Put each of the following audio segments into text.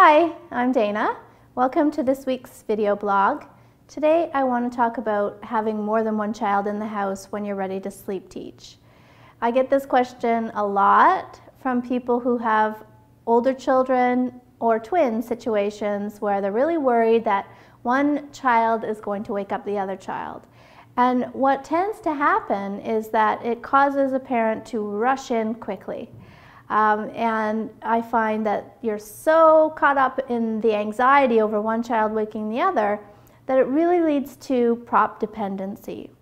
Hi, I'm Dana. Welcome to this week's video blog. Today I want to talk about having more than one child in the house when you're ready to sleep teach. I get this question a lot from people who have older children or twin situations where they're really worried that one child is going to wake up the other child. And what tends to happen is that it causes a parent to rush in quickly. And I find that you're so caught up in the anxiety over one child waking the other that it really leads to prop dependency.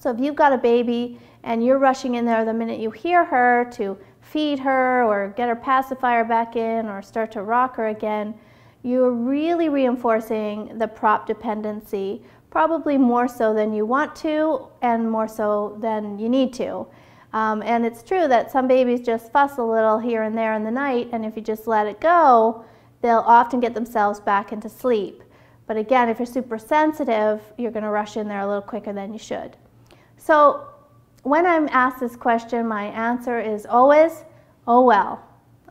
So if you've got a baby and you're rushing in there the minute you hear her to feed her or get her pacifier back in or start to rock her again, you're really reinforcing the prop dependency, probably more so than you want to and more so than you need to. And it's true that some babies just fuss a little here and there in the night, and if you just let it go, they'll often get themselves back into sleep. But again, if you're super sensitive, you're going to rush in there a little quicker than you should. So when I'm asked this question, my answer is always, oh well.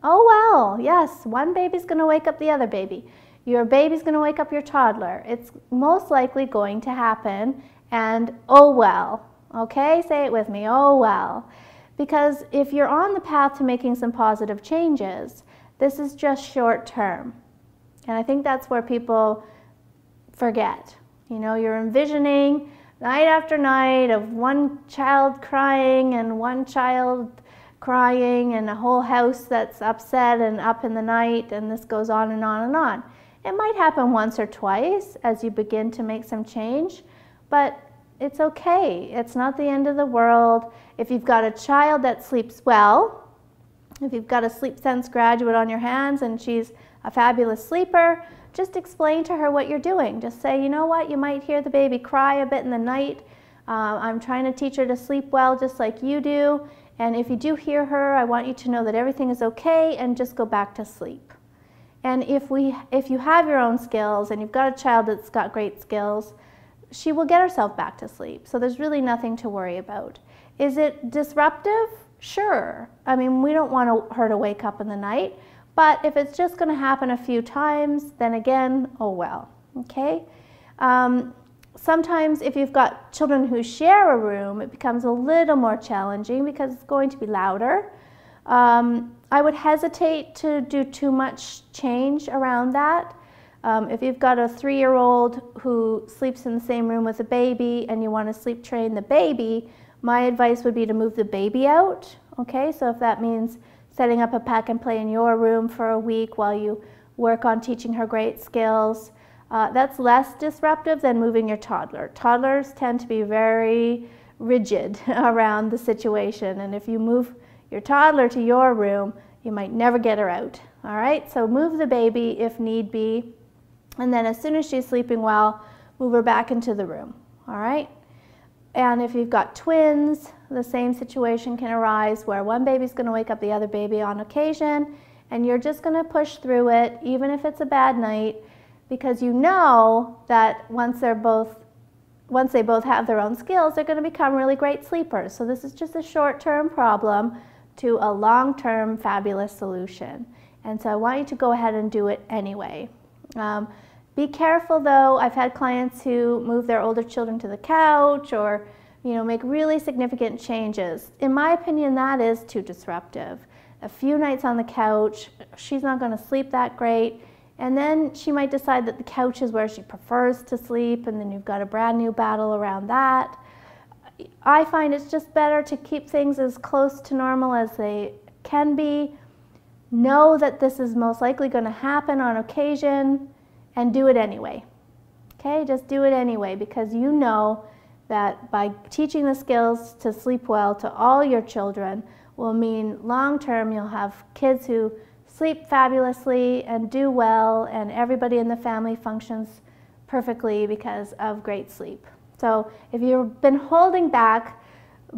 Oh well, yes, one baby's going to wake up the other baby. Your baby's going to wake up your toddler. It's most likely going to happen, and oh well. Okay, say it with me, oh well. Because if you're on the path to making some positive changes, this is just short term. And I think that's where people forget. You know, you're envisioning night after night of one child crying and one child crying and a whole house that's upset and up in the night, and this goes on and on and on. It might happen once or twice as you begin to make some change, but it's okay. It's not the end of the world. If you've got a child that sleeps well, if you've got a Sleep Sense graduate on your hands and she's a fabulous sleeper, just explain to her what you're doing. Just say, you know what, you might hear the baby cry a bit in the night. I'm trying to teach her to sleep well just like you do. And if you do hear her, I want you to know that everything is okay and just go back to sleep. And if you have your own skills and you've got a child that's got great skills, she will get herself back to sleep. So there's really nothing to worry about. Is it disruptive? Sure. I mean, we don't want her to wake up in the night, but if it's just going to happen a few times, then again, oh well. Okay? Sometimes if you've got children who share a room, it becomes a little more challenging because it's going to be louder. I would hesitate to do too much change around that. If you've got a 3-year-old who sleeps in the same room with a baby and you want to sleep train the baby, my advice would be to move the baby out. Okay, so if that means setting up a pack and play in your room for a week while you work on teaching her great skills, that's less disruptive than moving your toddler. Toddlers tend to be very rigid around the situation, and if you move your toddler to your room, you might never get her out. All right, so move the baby if need be. And then as soon as she's sleeping well, move her back into the room, all right? And if you've got twins, the same situation can arise where one baby's going to wake up the other baby on occasion, and you're just going to push through it, even if it's a bad night, because you know that once they both have their own skills, they're going to become really great sleepers. So this is just a short-term problem to a long-term fabulous solution. And so I want you to go ahead and do it anyway. Be careful though. I've had clients who move their older children to the couch or, you know, make really significant changes. In my opinion, that is too disruptive. A few nights on the couch, she's not going to sleep that great, and then she might decide that the couch is where she prefers to sleep, and then you've got a brand new battle around that. I find it's just better to keep things as close to normal as they can be. Know that this is most likely going to happen on occasion, and do it anyway. Okay, just do it anyway, because you know that by teaching the skills to sleep well to all your children will mean long term you'll have kids who sleep fabulously and do well, and everybody in the family functions perfectly because of great sleep. So if you've been holding back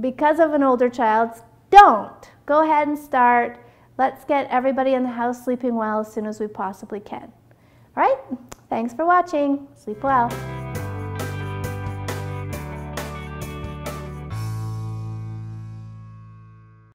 because of an older child, don't. Go ahead and start. Let's get everybody in the house sleeping well as soon as we possibly can. All right, thanks for watching. Sleep well.